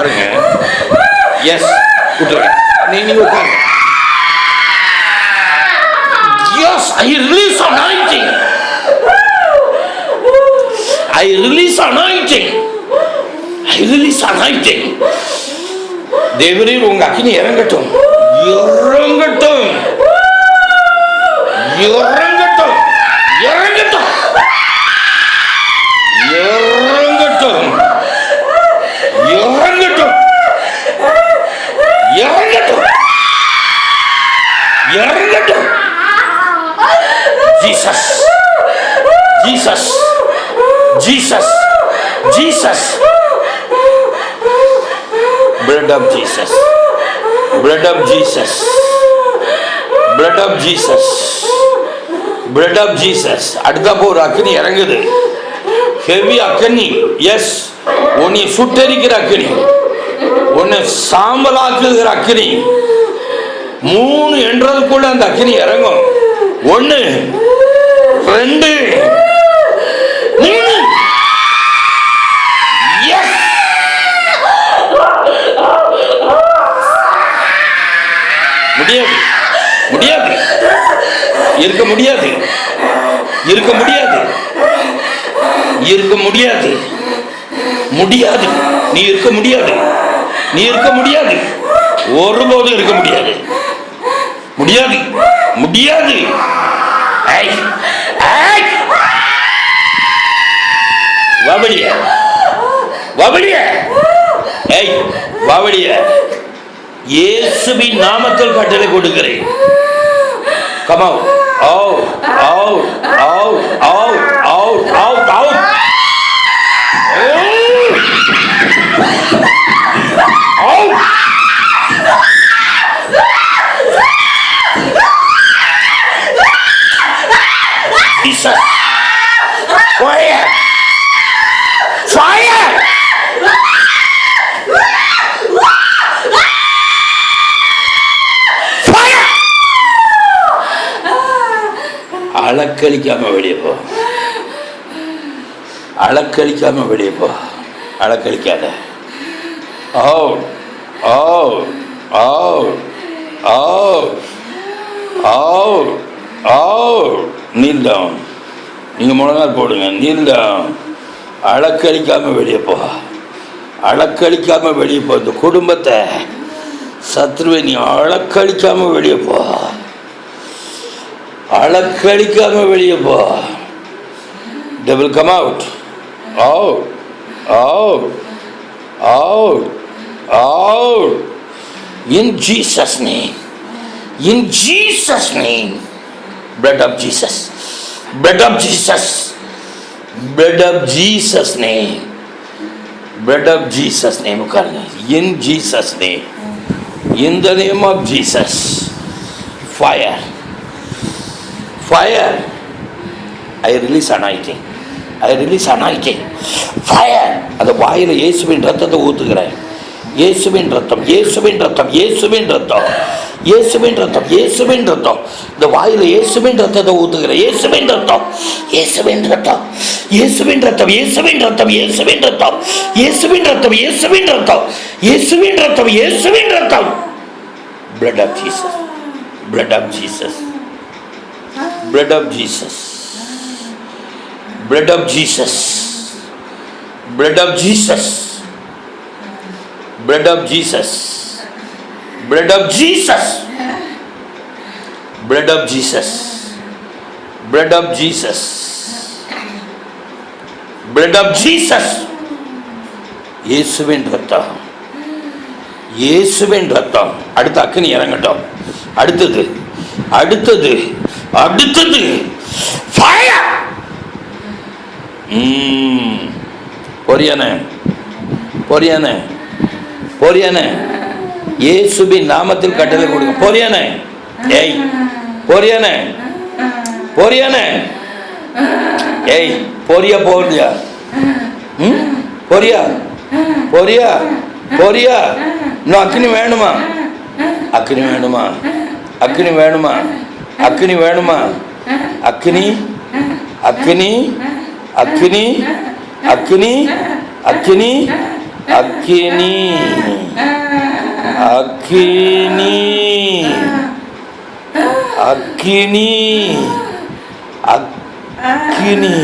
பாருங்க. எஸ், நீங்க உட்காருங்க. Yes, I release anointing. I release anointing. I release anointing. தேவரீர் உங்க அக்கினி இறங்கட்டும், இறங்கட்டும், இறங்கட்டும், இறங்கட்டும், இறங்கட்டும், இறங்கட்டும், இறங்கட்டும், இறங்கட்டும். Jesus, Jesus, Jesus, Jesus. Blood of Jesus, blood of Jesus, blood of Jesus, blood of Jesus. அடுத்த ஒரு அக்கினி இறங்குது, ஹெவி அக்கினி. எஸ், உன்னை சுட்டரிக்கிற அக்கினி, உன்னை சாம்பலாக்குகிற அக்கினி. 3 என்றதுக்குள்ள அந்த அக்கினி இறங்கும். 1 2 3. எஸ், முடியாது, முடியாது, இருக்க முடியாது, இருக்க முடியாது, இருக்க முடியாது, முடியாது. நீ இருக்க முடியாது, நீ இருக்க முடியாது, ஒருபோதும் இருக்க முடியாது, முடியாது, முடியாது. வாபடிய, வாபடிய, வாபடிய. இயேசுவின் நாமத்தில் கட்டளை கொடுக்கிறேன். Come out, out, out, out, out, out, out, out. Out. Jesus. Fire. Fire. Fire. அலக்களிக்காம வெளியே போ, அலக்களிக்காம வெளியே போ, அலக்களிக்காத. Out, out, out, out, out, out. Kneel down. நீங்கள் முழங்கால் போடுங்க. Kneel down. அலக்களிக்காம வெளியே போ, அலக்களிக்காம வெளியே போ. இந்த குடும்பத்தை, சத்ருவை நீ அலக்களிக்காம வெளியே போ, அலக்களிக்காம வெளியே போ. Devil, come out, out, out, out, out. In Jesus' name, in Jesus' name. Blood of Jesus, blood of Jesus, blood of Jesus' name, blood of Jesus' name. In Jesus' name, in the name of Jesus. Fire, fire. I release anointing, I release anointing. Fire. அந்த வாயில இயேசுவின் ரத்தத்தை ஊத்துகிறேன். இயேசுவின் ரத்தம், இயேசுவின் ரத்தம், இயேசுவின் ரத்தம், இயேசுவின் ரத்தம், இயேசுவின் ரத்தம். இந்த வாயில இயேசுவின் ரத்தத்தை ஊத்துகிறேன். இயேசுவின் ரத்தம், இயேசுவின் ரத்தம், இயேசுவின் ரத்தம், இயேசுவின் ரத்தம், இயேசுவின் ரத்தம், இயேசுவின் ரத்தம், இயேசுவின் ரத்தம், இயேசுவின் ரத்தம், இயேசுவின் ரத்தம். Blood of Jesus, blood of Jesus, blood of Jesus, blood of Jesus, blood of Jesus, blood of Jesus, blood of Jesus, blood of Jesus, blood of Jesus, blood of Jesus. இயேசுவின் ரத்தம், இயேசுவின் ரத்தம். அடுத்த அக்கினி இறங்கட்டும். அடுத்தது, அடுத்தது, அடுத்தது. ஃபயர். பொரியானே, பொரியானே, பொரியானே. இயேசுவின் நாமத்தில் கட்டளை கொடுங்க. பொரியானே, ஏய் பொரியானே, பொரியானே, ஏய் பொரியா, போறியா, பொரியா, பொரியா, பொரியா. இன்னும் அக்கினி வேணுமா, அக்கினி வேணுமா, அக்கினி வேணுமா, அக்கினி வேணுமா, அக்கினி, அக்கினி, அக்கினி, அக்கினி, அக்கினி, அக்கினி அக்கினி அக்கினி அக்கினி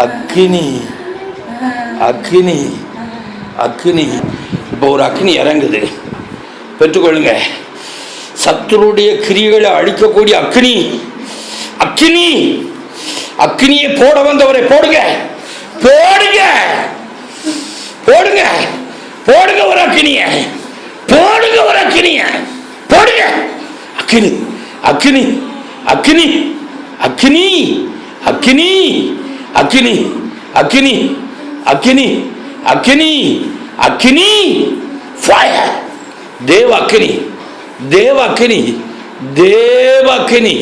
அக்கினி அக்கினி அக்கினி. இப்போ ஒரு அக்கினி இறங்குது, பெற்றுக்கொள்ளுங்க. சத்துருடைய கிரியைகளை அழிக்கக்கூடிய அக்கினி. அக்கினி அக்கினியை போட வந்தவரை போடுங்க, போடுங்க, போடுங்க, போடுங்க ஒரு அக்கினிய, போடுங்க ஒரு அக்கினிய, போடுங்க. அக்கினி அக்கினி அக்கினி அக்கினி அக்கினி அக்கினி அக்கினி அக்கினி அக்கினி அக்கினி ஃபயர். தேவ அக்கினி, தேவ அக்கினி, தேவ அக்கினி,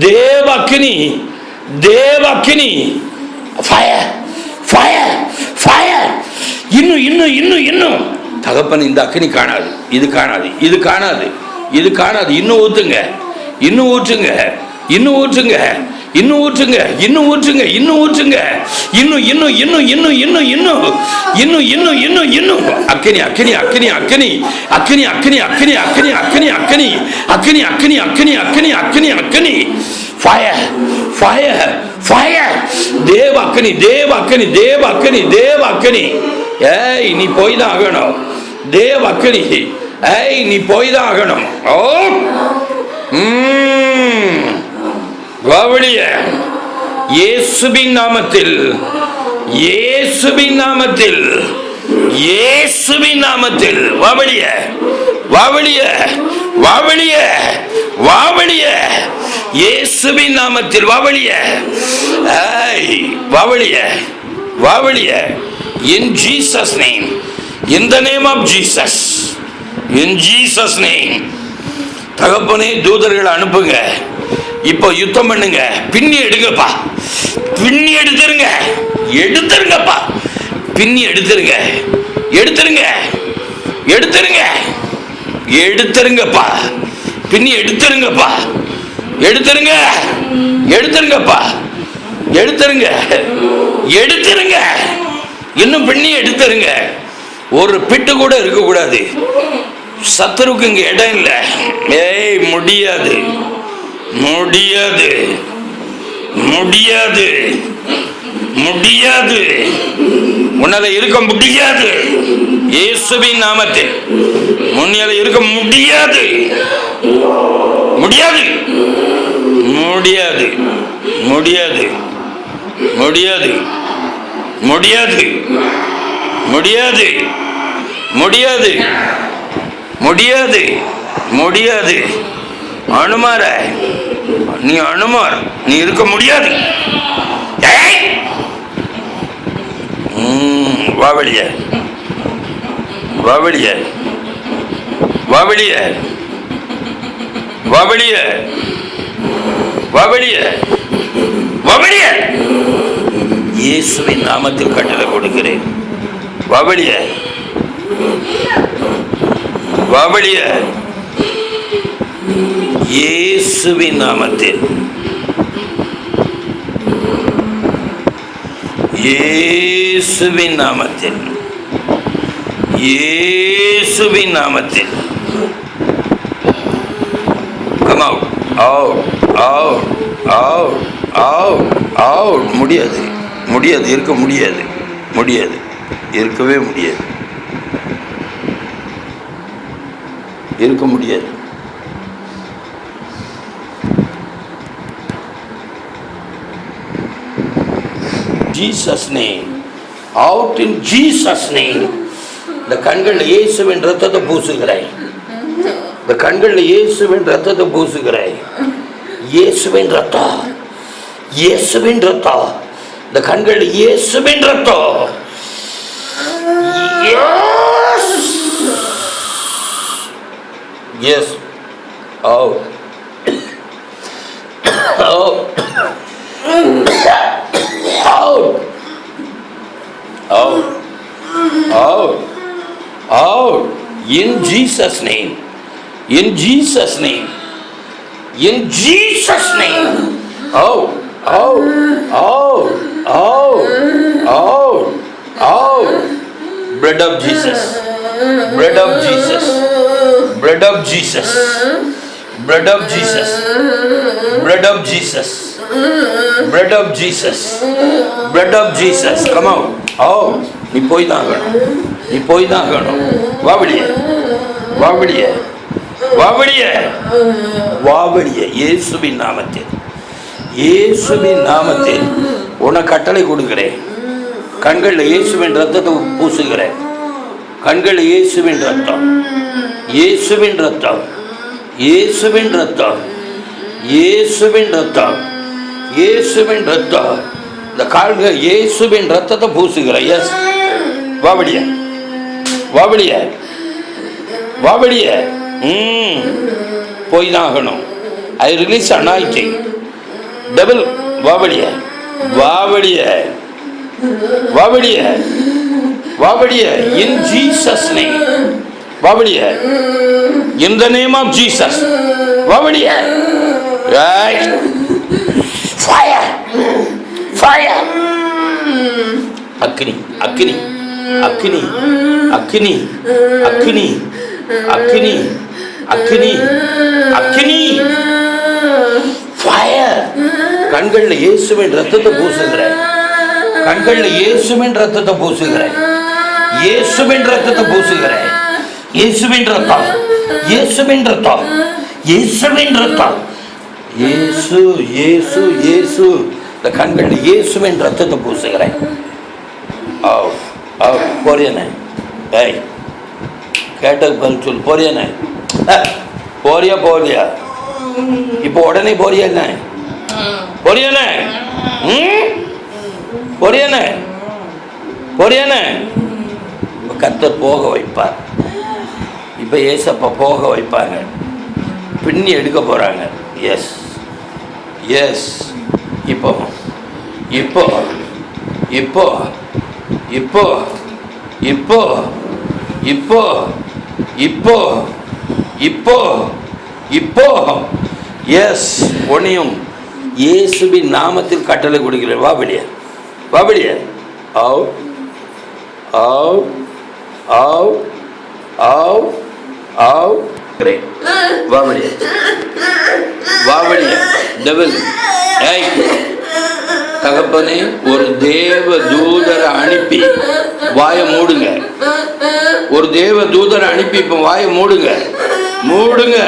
தேவ அக்கினி, தேவ அக்கினி. Fire fire fire. இன்னும் இன்னும் இன்னும் இன்னும். தகப்பன் இந்த அக்கினி காணாது, இது காணாது, இது காணாது, இது காணாது. இன்னும் ஊற்றுங்க, இன்னும் ஊற்றுங்க, இன்னும் ஊற்றுங்க, இன்னும் ஊற்றுங்க, இன்னும் ஊற்றுங்க, இன்னும் ஊற்றுங்க, இன்னும் இன்னும் இன்னும் இன்னும் இன்னும் இன்னும் இன்னும் இன்னும் இன்னும் இன்னும். அக்கினி அக்கினி அக்கினி அக்கினி அக்கினி அக்கினி அக்கினி அக்கினி அக்கினி அக்கினி அக்கினி அக்கினி அக்கினி அக்கினி அக்கினி அக்கினி. Fire fire fire. தேவ அக்கினி, தேவ அக்கினி, தேவ அக்கினி, தேவ அக்கினி. ஏய் நீ போய் தான் ஆகணும். தேவ அக்கினி, ஏய் நீ போய் தான் ஆகணும். ஓ வாவழிய இயேசுவின் நாமத்தில், இயேசுவின் நாமத்தில், இயேசுவின் நாமத்தில் வாவழிய வாவழிய வாவழிய வாவழிய இயேசுவின் நாமத்தில் வாவழிய. ஏய் வாவழிய வாவழிய. In Jesus name, in the name of Jesus, in Jesus name. தகப்பனே தூதர்களை அனுப்புங்க, இப்போ யுத்தம் பண்ணுங்க. பின்னி எடுங்கப்பா, பின்னி எடுத்துருங்க, எடுத்துருங்கப்பா, பின்னி எடுத்துருங்க, எடுத்துருங்க, எடுத்துருங்க, எடுத்துருங்கப்பா, பின்னி எடுத்துருங்கப்பா, எடுத்துருங்க, எடுத்துருங்கப்பா, எடுத்துருங்க, எடுத்துருங்க, இன்னும் பின்னி எடுத்துருங்க. ஒரு பிட்டு கூட இருக்கக்கூடாது. சத்துருக்கு இங்க இடம் இல்லை. ஏய் முடியாது, முடியாது, முடியாது, முடியாது, உன்னால இருக்க முடியாது. இயேசுவின் நாமத்தில் முன்னால இருக்க முடியாது, முடியாது, முடியாது, முடியாது, முடியாது, முடியாது, முடியாது, முடியாது, முடியாது, முடியாது. அனுமார நீ அனுமார், நீ இருக்க முடியாது. வாவெளிய வாவெளிய வாவெளிய வாவெளிய வாவெளிய வாவெளிய. இயேசுவின் நாமத்தில் கட்டளை கொடுக்கிறேன். வாவெளிய வாவெளிய இயேசுவின் நாமத்தில், இயேசுவின் நாமத்தில், இயேசுவின் நாமத்தில். Come out, out, out, out, out, out. முடியாது, முடியாது, இருக்க முடியாது, முடியாது, இருக்கவே முடியாது, இருக்க முடியாது. Jesus name, out in Jesus name. இந்த கண்களில் இயேசுவின் ரத்தத்தை பூசுகிறேன், இந்த கண்களில் இயேசுவின் ரத்தத்தை பூசுகிறேன். இயேசுவின் ரத்தம், இயேசுவின் ரத்தம், இந்த கண்களில் இயேசுவின் ரத்தம். Yes, out, out, out, out, out, out. In Jesus name, in Jesus name, in Jesus name. Out, out, out, out, out, out. blood of Jesus, blood of Jesus, blood of Jesus, blood of Jesus, blood of Jesus, blood of Jesus, blood of Jesus. Come out. Oh, நீ போய் தான் ஆகணும், நீ போய் தான் ஆகணும். வா வெளியே, வா வெளியே, வா வெளியே, வா வெளியே. இயேசுவின் நாமத்தில், இயேசுவின் நாமத்தில் உனக்கு கட்டளை கொடுக்கிறேன். கண்களில் இயேசுவின் ரத்தத்தை பூசுகிறேன். கண்களில் இயேசுவின் ரத்தம், இயேசுவின் ரத்தம், இயேசுவின் ரத்தம், இயேசுவின் ரத்தம், இயேசுவின் ரத்தம். இந்த கால்கள் இயேசுவின் ரத்தத்தை பூசுகிறேன். எஸ், வா வெளியே, வா வெளியே, வா வெளியே. போய் தான் ஆகணும். ஐ ரிலீஸ் அனாயிட்டிங். டபுள் வா வெளியே, வா வெளியே, வா வெளியே, வா வெளியே. இன் ஜீசஸ் நேம் வா வெளியே. இன் த நேம் ஆஃப் ஜீசஸ் வா வெளியே. Fire, fire. அக்னி, அக்னி, அக்னி, அக்னி, அக்னி, அக்னி, அக்னி, அக்னி, ஃபயர். கண்களில் இயேசுவின் ரத்தத்தை பூசுகிறேன். கண்களில் இயேசுவின் ரத்தத்தை பூசுகிறேன். இயேசுவின் ரத்தத்தை பூசுகிறேன். இயேசுவின் ரத்தம், இயேசுவின் ரத்தம், இயேசுவின் ரத்தம். இயேசு, இயேசு, இயேசு. இந்த கண்களில் இயேசுவின் ரத்தத்தை பூசுகிறேன். போறியண்ணே, ஏய் கேட்டது பதில் சொல். போறியண்ணே, போறியா போறியா? இப்போ உடனே போறியா என்ன? போறியாண்ணே, போறியாண்ணே, போறியாண்ணே. கர்த்தர் போக வைப்பார். இப்போ ஏசப்பா போக வைப்பாங்க. பின்னி எடுக்க போகிறாங்க. Yes, yes. இப்போ இப்போ இப்போ இப்போ இப்போ இப்போ இப்போ இப்போ இப்போ எஸ். ஒன்னையும் இயேசுவின் நாமத்தில் கட்டளை கொடுக்கிறேன். வா வெளியே, வா வெளியே. ஆவ் ஆவ் ஆவ் ஆவ் ஆவ். வா வெளியே, வா வெளியே. டெவில், ஏய் தகப்பனே, ஒரு தேவ தூதரை அனுப்பி வாயை மூடுங்க. ஒரு தேவ தூதரை அனுப்பி இப்போ வாயை மூடுங்க, மூடுங்க.